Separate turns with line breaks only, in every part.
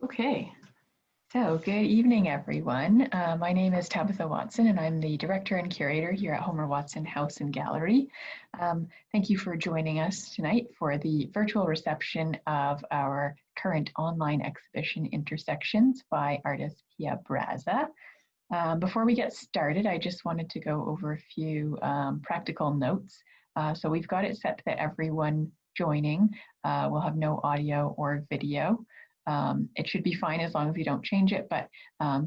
Okay, so good evening, everyone. My name is Tabatha Watson, and I'm the director and curator here at Homer Watson House and Gallery. Thank you for joining us tonight for the virtual reception of our current online exhibition, Intersections, by artist Pia Braza. Before we get started, I just wanted to go over a few practical notes. So we've got it set that everyone joining will have no audio or video. It should be fine as long as you don't change it, but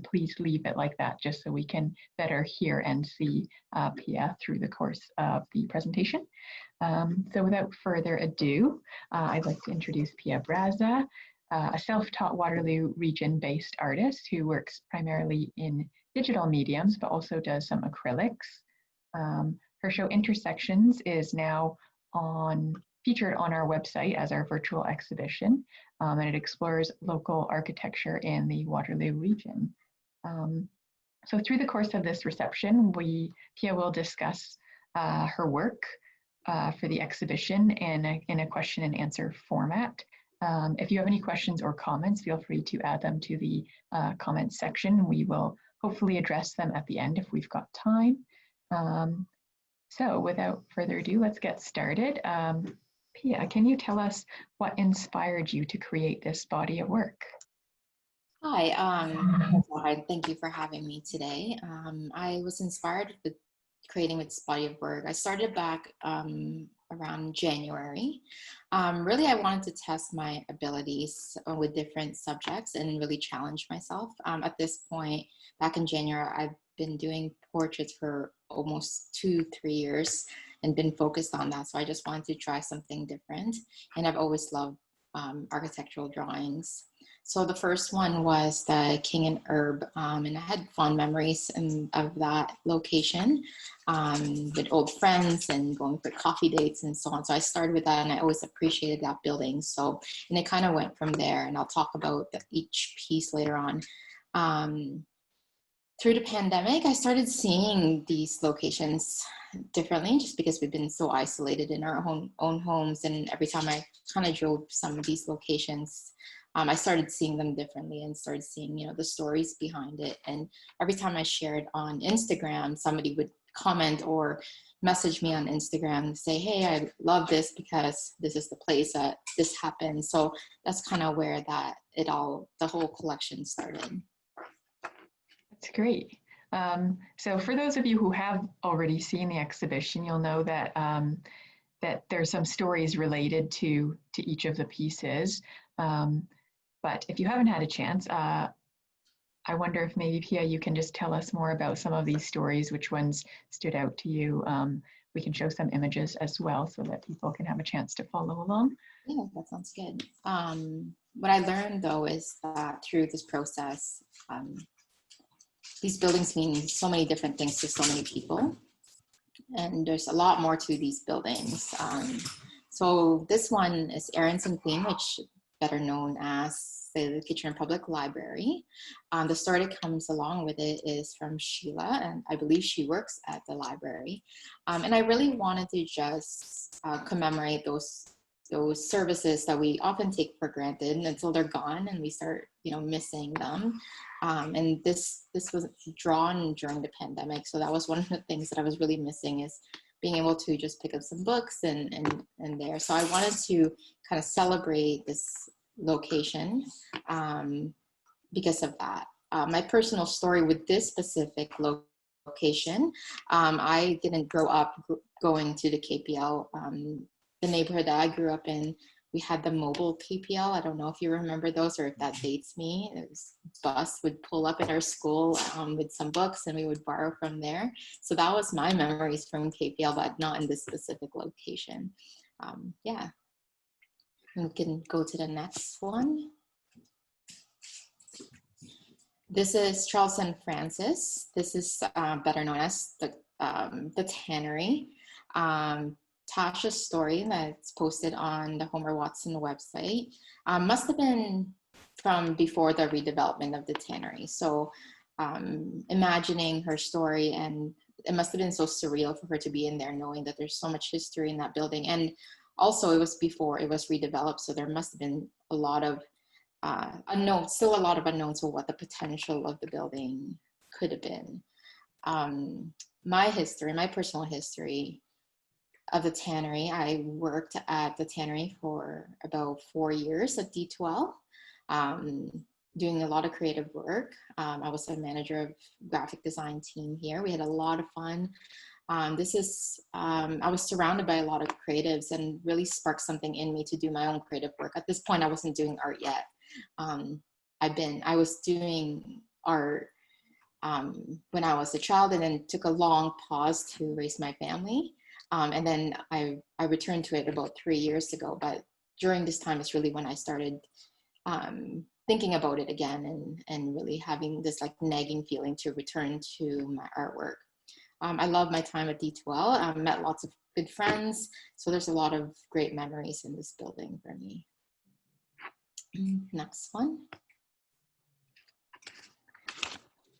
please leave it like that just so we can better hear and see Pia through the course of the presentation. So without further ado, I'd like to introduce Pia Braza, a self-taught Waterloo region-based artist who works primarily in digital mediums, but also does some acrylics. Her show Intersections is now featured on our website as our virtual exhibition, and it explores local architecture in the Waterloo region. So through the course of this reception, Pia will discuss her work for the exhibition in a question and answer format. If you have any questions or comments, feel free to add them to the comments section. We will hopefully address them at the end if we've got time. So without further ado, let's get started. Pia, can you tell us what inspired you to create this body of work?
Hi, thank you for having me today. I was inspired with creating this body of work. I started back around January. Really, I wanted to test my abilities with different subjects and really challenge myself. At this point, back in January, I've been doing portraits for almost 2-3 years and been focused on that. So I just wanted to try something different. And I've always loved architectural drawings. So the first one was the King and Herb, and I had fond memories of that location with old friends and going for coffee dates and so on. So I started with that, and I always appreciated that building. So, and it kind of went from there, and I'll talk about each piece later on. Through the pandemic, I started seeing these locations differently just because we've been so isolated in our own homes. And every time I kind of drove some of these locations, I started seeing them differently and started seeing, the stories behind it. And every time I shared on Instagram, somebody would comment or message me on Instagram and say, hey, I love this because this is the place that this happened. So that's kind of where the whole collection started.
That's great. So for those of you who have already seen the exhibition, you'll know that that there's some stories related to each of the pieces. But if you haven't had a chance, I wonder if maybe, Pia, you can just tell us more about some of these stories, which ones stood out to you. We can show some images as well so that people can have a chance to follow along.
Yeah, that sounds good. What I learned, though, is that through this process, these buildings mean so many different things to so many people. And there's a lot more to these buildings. So this one is Aronson Queen, which better known as the Kitchener Public Library. The story that comes along with it is from Sheila, and I believe she works at the library. And I really wanted to just commemorate those services that we often take for granted until they're gone and we start, missing them. And this was drawn during the pandemic. So that was one of the things that I was really missing, is being able to just pick up some books and there. So I wanted to kind of celebrate this location because of that. My personal story with this specific location, I didn't grow up going to the KPL. The neighborhood that I grew up in, we had the mobile KPL. I don't know if you remember those or if that dates me. It was bus would pull up at our school with some books and we would borrow from there. So that was my memories from KPL, but not in this specific location. Yeah. We can go to the next one. This is Charles and Francis. This is better known as the Tannery. Tasha's story that's posted on the Homer Watson website must have been from before the redevelopment of the Tannery. So imagining her story, and it must have been so surreal for her to be in there knowing that there's so much history in that building. And also it was before it was redeveloped, so there must have been a lot of unknown, still a lot of unknowns for what the potential of the building could have been. My history, my personal history of the Tannery, I worked at the Tannery for about 4 years at D12, doing a lot of creative work. I was a manager of graphic design team here. We had a lot of fun. I was surrounded by a lot of creatives and really sparked something in me to do my own creative work. At this point, I wasn't doing art yet. I was doing art when I was a child, and then took a long pause to raise my family. And then I returned to it about 3 years ago. But during this time is really when I started thinking about it again, and really having this like nagging feeling to return to my artwork. I love my time at D12. I met lots of good friends. So there's a lot of great memories in this building for me. Next one.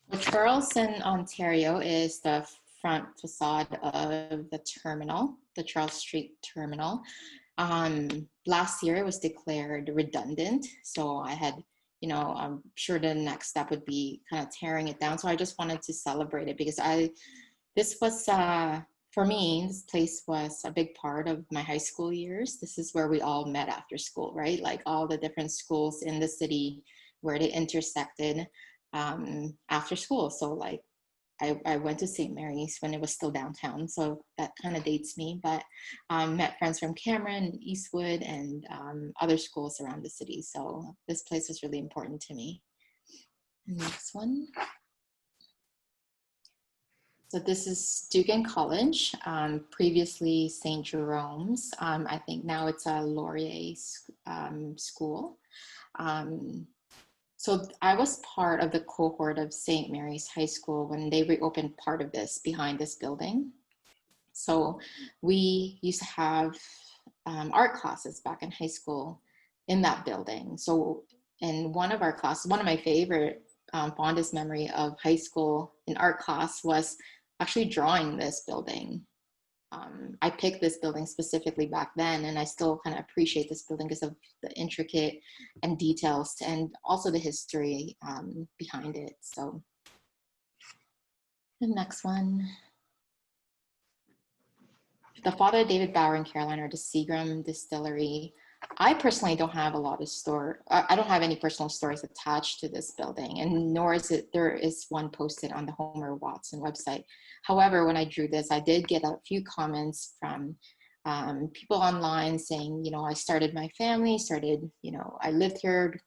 Well, Charleston, Ontario is the front facade of the terminal, the Charles Street terminal. Last year it was declared redundant. So I had, I'm sure the next step would be kind of tearing it down. So I just wanted to celebrate it because this was, for me, this place was a big part of my high school years. This is where we all met after school, right? Like all the different schools in the city where they intersected after school. So like I went to St. Mary's when it was still downtown. So that kind of dates me, but met friends from Cameron, Eastwood, and other schools around the city. So this place was really important to me. Next one. So this is Dugan College, previously St. Jerome's. I think now it's a Laurier school. So I was part of the cohort of St. Mary's High School when they reopened part of this behind this building. So we used to have art classes back in high school in that building. So in one of our classes, one of my favorite fondest memory of high school in art class was actually drawing this building. I picked this building specifically back then, and I still kind of appreciate this building because of the intricate and details and also the history behind it. So the next one. The Father David Bauer and Caroline are the Seagram Distillery. I personally don't have a lot of I don't have any personal stories attached to this building, and nor is there is one posted on the Homer Watson website. However, when I drew this, I did get a few comments from people online saying, I started my family, I lived here,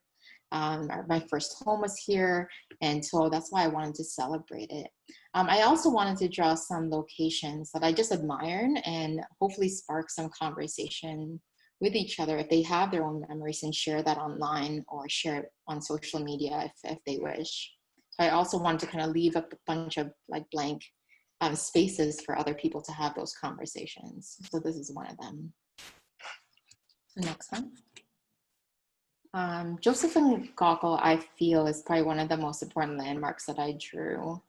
my first home was here, and so that's why I wanted to celebrate it. I also wanted to draw some locations that I just admire and hopefully spark some conversation with each other if they have their own memories, and share that online or share it on social media if they wish. So I also wanted to kind of leave a bunch of like blank spaces for other people to have those conversations. So this is one of them. The next one. Josephine Goggle, I feel, is probably one of the most important landmarks that I drew.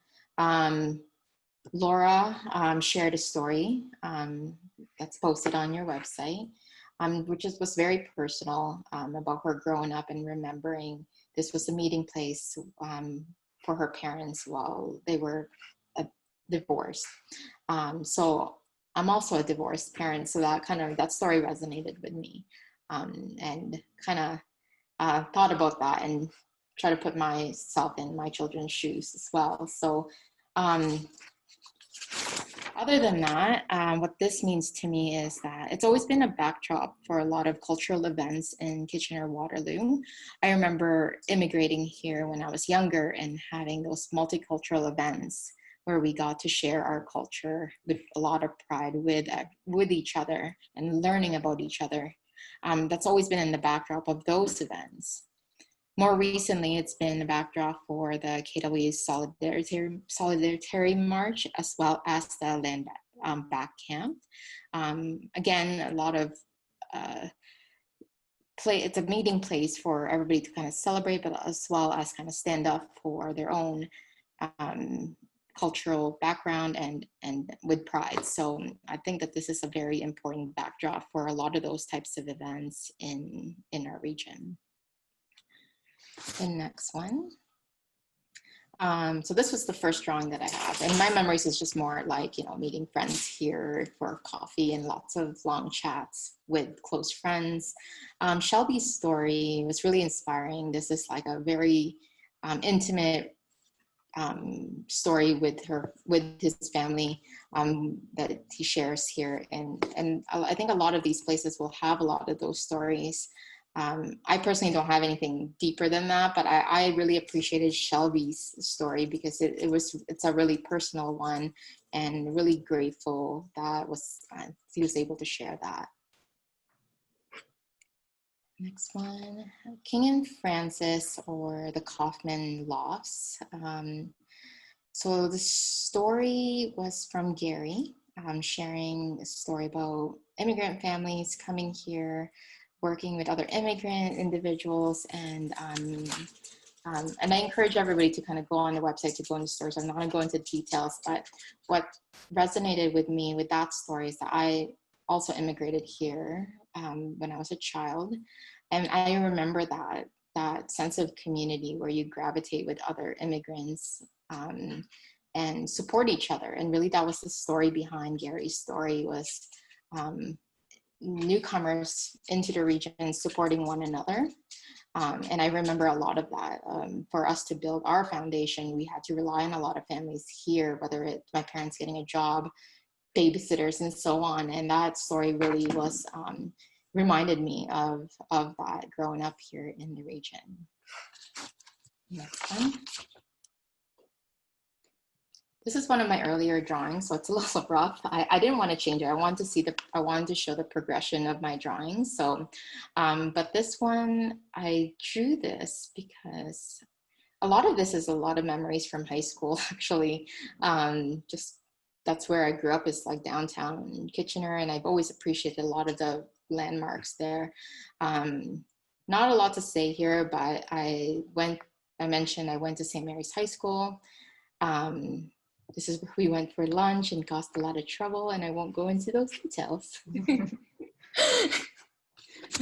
Laura shared a story that's posted on your website, which was very personal about her growing up and remembering this was a meeting place for her parents while they were divorced. So I'm also a divorced parent, so that story resonated with me, and kind of thought about that and try to put myself in my children's shoes as well. So other than that, what this means to me is that it's always been a backdrop for a lot of cultural events in Kitchener-Waterloo. I remember immigrating here when I was younger and having those multicultural events where we got to share our culture with a lot of pride with each other and learning about each other. That's always been in the backdrop of those events. More recently, it's been a backdrop for the KW's Solidarity March, as well as the Land Back Camp. Again, a lot of it's a meeting place for everybody to kind of celebrate, but as well as kind of stand up for their own cultural background and with pride. So I think that this is a very important backdrop for a lot of those types of events in our region. The next one. So this was the first drawing that I have. And my memories is just more like, you know, meeting friends here for coffee and lots of long chats with close friends. Shelby's story was really inspiring. This is like a very intimate story with his family that he shares here. And I think a lot of these places will have a lot of those stories. I personally don't have anything deeper than that, but I really appreciated Shelby's story because it's a really personal one, and really grateful that he was able to share that. Next one, King and Francis, or the Kaufman Lofts. So the story was from Gary, sharing a story about immigrant families coming here, working with other immigrant individuals, and I encourage everybody to kind of go on the website to go into stories. I'm not going to go into details, but what resonated with me with that story is that I also immigrated here when I was a child, and I remember that sense of community where you gravitate with other immigrants and support each other. And really, that was the story behind Gary's story, was newcomers into the region supporting one another. And I remember a lot of that. For us to build our foundation, we had to rely on a lot of families here, whether it's my parents getting a job, babysitters, and so on. And that story really was reminded me of that growing up here in the region. Next one. This is one of my earlier drawings, so it's a little rough. I didn't want to change it. I wanted to show the progression of my drawings. So, but this one, I drew this because a lot of this is a lot of memories from high school, actually. Just that's where I grew up, is like downtown Kitchener, and I've always appreciated a lot of the landmarks there. Not a lot to say here, but I mentioned I went to St. Mary's High School. This is where we went for lunch and caused a lot of trouble, and I won't go into those details. The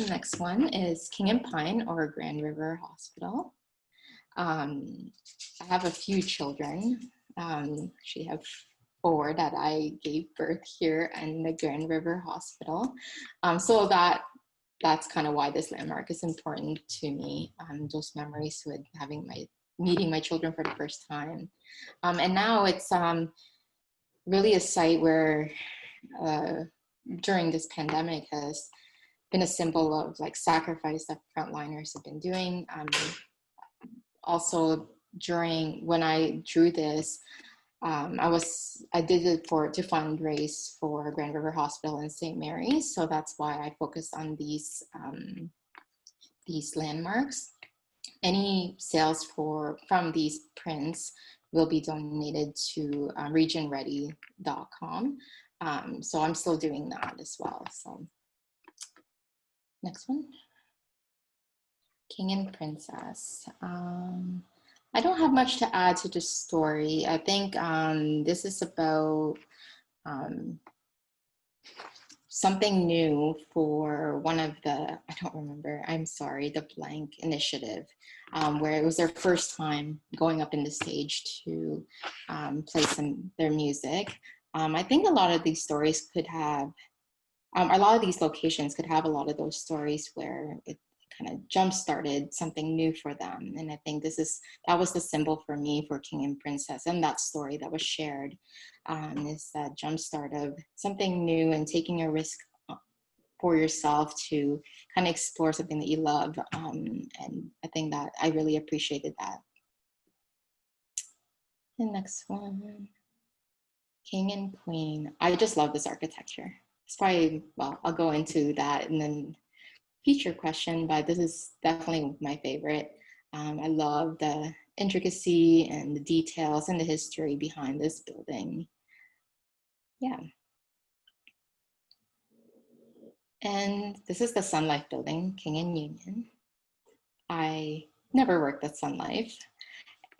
next one is King and Pine, or Grand River Hospital. I have a few children. Actually have 4 that I gave birth here in the Grand River Hospital. So that's kind of why this landmark is important to me. Those memories with meeting my children for the first time. And now it's really a site where during this pandemic has been a symbol of like sacrifice that frontliners have been doing. Also, when I drew this, I did it to fundraise for Grand River Hospital and St. Mary's. So that's why I focused on these landmarks. Any sales from these prints will be donated to regionready.com. So I'm still doing that as well. So next one, King and Princess. I don't have much to add to the story. I think this is about something new for one of the, I don't remember, I'm sorry, the blank initiative, where it was their first time going up in the stage to play their music. I think a lot of these stories could have, a lot of these locations could have a lot of those stories where it kind of jump-started something new for them. And I think that was the symbol for me for King and Princess, and that story that was shared is that jump-start of something new and taking a risk for yourself to kind of explore something that you love. And I think that I really appreciated that. The next one, King and Queen. I just love this architecture. It's probably, well, I'll go into that and then future question, but this is definitely my favorite. I love the intricacy and the details and the history behind this building. Yeah. And this is the Sun Life building, King and Union. I never worked at Sun Life,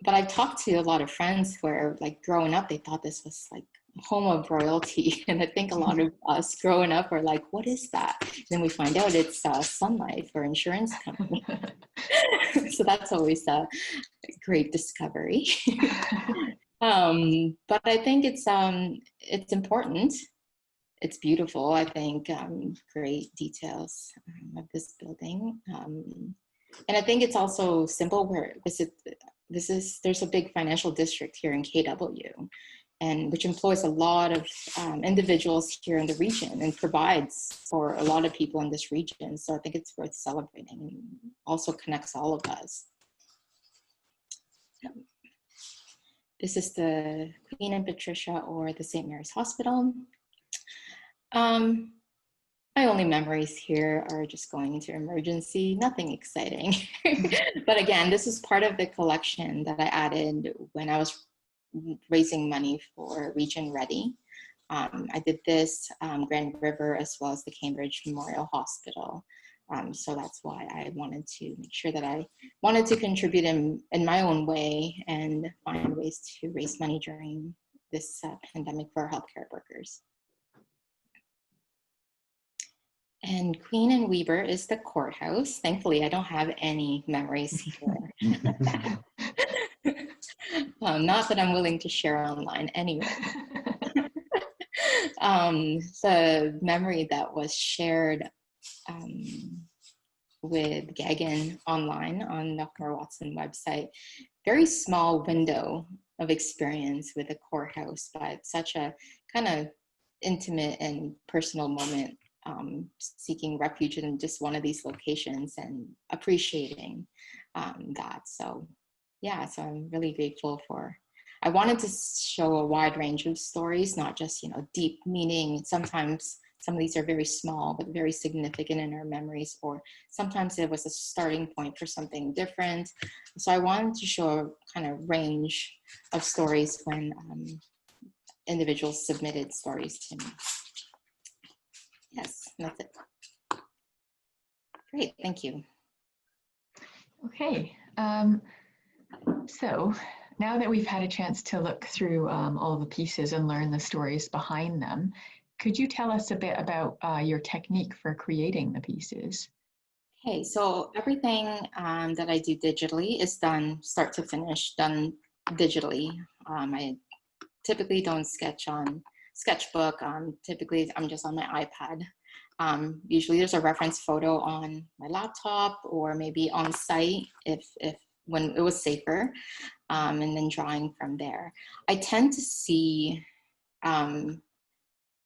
but I've talked to a lot of friends where, like, growing up, they thought this was like home of royalty. And I think a lot of us growing up are like, what is that? Then we find out it's Sun Life or insurance company. So that's always a great discovery. But I think it's important. It's beautiful. I think great details of this building. And I think it's also simple where there's a big financial district here in KW, and which employs a lot of individuals here in the region and provides for a lot of people in this region. So I think it's worth celebrating and also connects all of us. This is the Queen and Patricia or the St. Mary's Hospital. My only memories here are just going into emergency, nothing exciting. But again, this is part of the collection that I added when I was raising money for Region Ready. I did this, Grand River, as well as the Cambridge Memorial Hospital. So that's why I wanted to make sure that I wanted to contribute in my own way and find ways to raise money during this pandemic for our healthcare workers. And Queen and Weber is the courthouse. Thankfully, I don't have any memories here. Not that I'm willing to share online anyway. The memory that was shared with Gagan online on the Homer Watson website, very small window of experience with the courthouse, but such a kind of intimate and personal moment. Seeking refuge in just one of these locations and appreciating that. So yeah, so I'm really grateful for, I wanted to show a wide range of stories, not just, deep meaning. Sometimes some of these are very small, but very significant in our memories, or sometimes it was a starting point for something different. So I wanted to show a kind of range of stories when individuals submitted stories to me. Yes, that's it. Great, thank you.
Okay, so now that we've had a chance to look through all the pieces and learn the stories behind them, could you tell us a bit about your technique for creating the pieces?
Okay, so everything that I do digitally is done start to finish, done digitally. I typically don't sketch on Sketchbook. Typically, I'm just on my iPad. Usually there's a reference photo on my laptop or maybe on site if when it was safer, and then drawing from there. I tend to see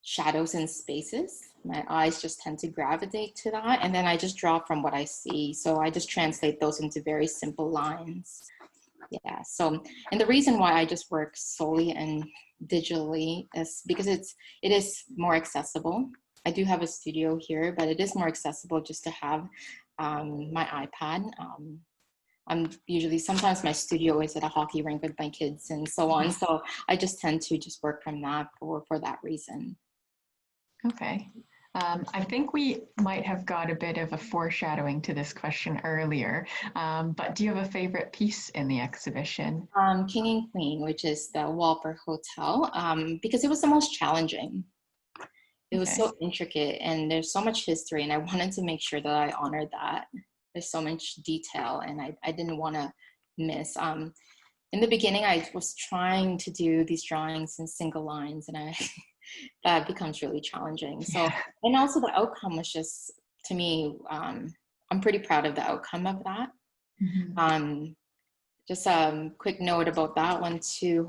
shadows in spaces. My eyes just tend to gravitate to that, and then I just draw from what I see. So I just translate those into very simple lines. Yeah, so, and the reason why I just work solely and digitally is because it is more accessible. I do have a studio here, but it is more accessible just to have my iPad. I'm usually, sometimes my studio is at a hockey rink with my kids and so on. So I just tend to just work from that for that reason.
Okay. I think we might have got a bit of a foreshadowing to this question earlier, but do you have a favorite piece in the exhibition?
King and Queen, which is the Walper Hotel, because it was the most challenging. It was so intricate and there's so much history, and I wanted to make sure that I honored that. There's so much detail and I didn't want to miss. In the beginning, I was trying to do these drawings in single lines, and that becomes really challenging. So, and also the outcome was just, to me, I'm pretty proud of the outcome of that. Mm-hmm. Just a quick note about that one too.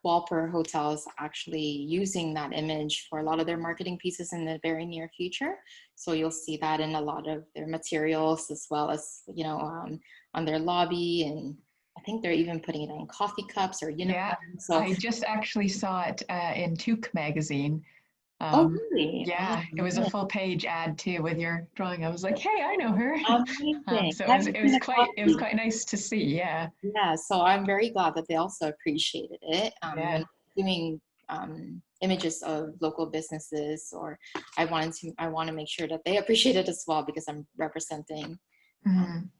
Walper Hotel is actually using that image for a lot of their marketing pieces in the very near future. So you'll see that in a lot of their materials, as well as, on their lobby, and I think they're even putting it on coffee cups or uniforms.
Yeah,
so
I just actually saw it in Toque magazine.
Oh, really?
Yeah, it was a full page ad too with your drawing. I was like, hey, I know her.
Amazing.
So it was quite nice to see. Yeah.
Yeah. So I'm very glad that they also appreciated it. When doing images of local businesses, or I want to make sure that they appreciate it as well, because I'm representing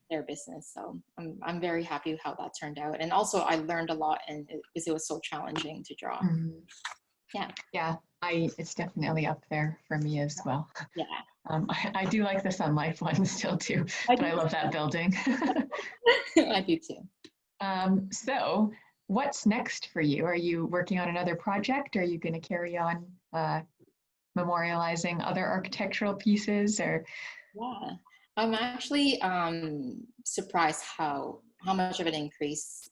their business. So I'm very happy with how that turned out. And also I learned a lot, and because it was so challenging to draw. Yeah.
It's definitely up there for me as well.
Yeah.
I do like the Sun Life one still too,
I
but I
do,
love that building.
I do too.
So what's next for you? Are you working on another project? Are you going to carry on memorializing other architectural pieces or?
Yeah. I'm actually surprised how much of an increase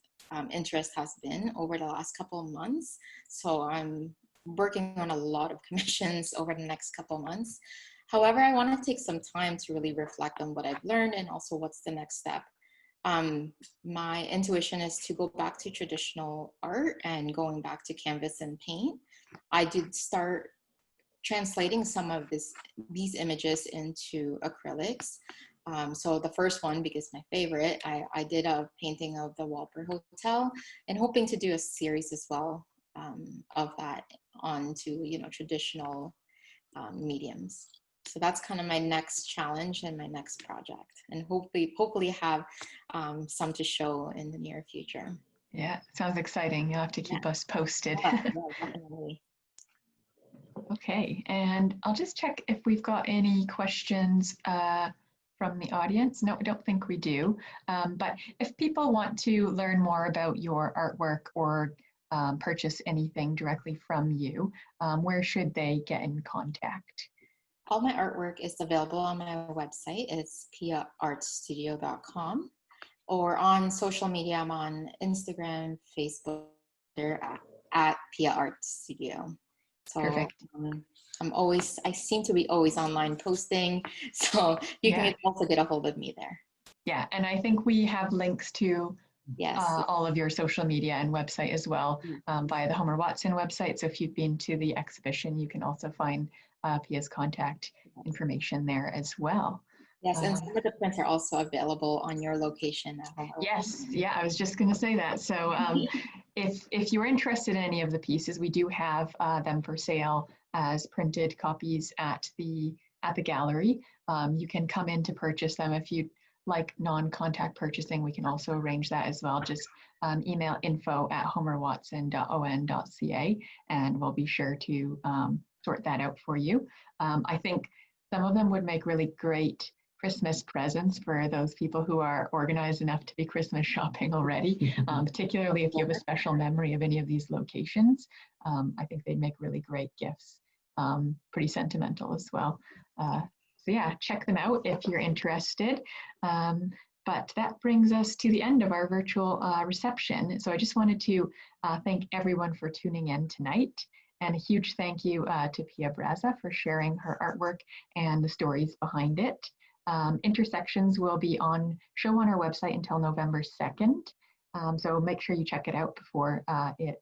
interest has been over the last couple of months. So I'm working on a lot of commissions over the next couple of months. However, I want to take some time to really reflect on what I've learned and also what's the next step. My intuition is to go back to traditional art and going back to canvas and paint. I did start translating some of these images into acrylics. So the first one, because my favorite, I did a painting of the Walper Hotel and hoping to do a series as well of that onto, traditional mediums. So that's kind of my next challenge and my next project, and hopefully have some to show in the near future.
Yeah, sounds exciting. You'll have to
Yeah,
keep us posted.
yeah, definitely.
Okay, and I'll just check if we've got any questions from the audience. No, I don't think we do. But if people want to learn more about your artwork or purchase anything directly from you, where should they get in contact?
All my artwork is available on my website. It's piaartstudio.com, or on social media. I'm on Instagram, Facebook, they're at Pia Art Studio. So
Perfect.
I seem to be always online posting. So you
Yeah,
can also get a hold of me there.
yeah, and I think we have links to
Yes.
all of your social media and website as well via the Homer Watson website. So if you've been to the exhibition, you can also find Pia's contact information there as well.
Yes, and some of the prints are also available on your location at home.
Yes, yeah, I was just going to say that. So if you're interested in any of the pieces, we do have them for sale as printed copies at the gallery. You can come in to purchase them. If you like non-contact purchasing, we can also arrange that as well. Just email info@homerwatson.on.ca and we'll be sure to sort that out for you. I think some of them would make really great Christmas presents for those people who are organized enough to be Christmas shopping already, particularly if you have a special memory of any of these locations. I think they'd make really great gifts, pretty sentimental as well. So yeah, check them out if you're interested. But that brings us to the end of our virtual reception. So I just wanted to thank everyone for tuning in tonight. And a huge thank you to Pia Braza for sharing her artwork and the stories behind it. Intersections will be on show on our website until November 2nd. So make sure you check it out before it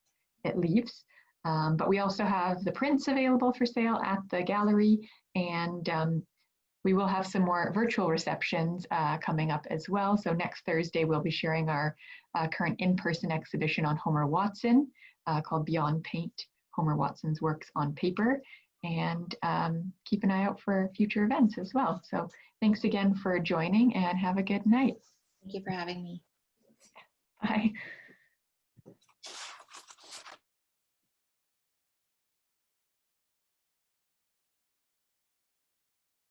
leaves. But we also have the prints available for sale at the gallery, and we will have some more virtual receptions coming up as well. So next Thursday, we'll be sharing our current in-person exhibition on Homer Watson called Beyond Paint, Homer Watson's Works on Paper. And keep an eye out for future events as well. So thanks again for joining and have a good night.
Thank you for having me.
Bye.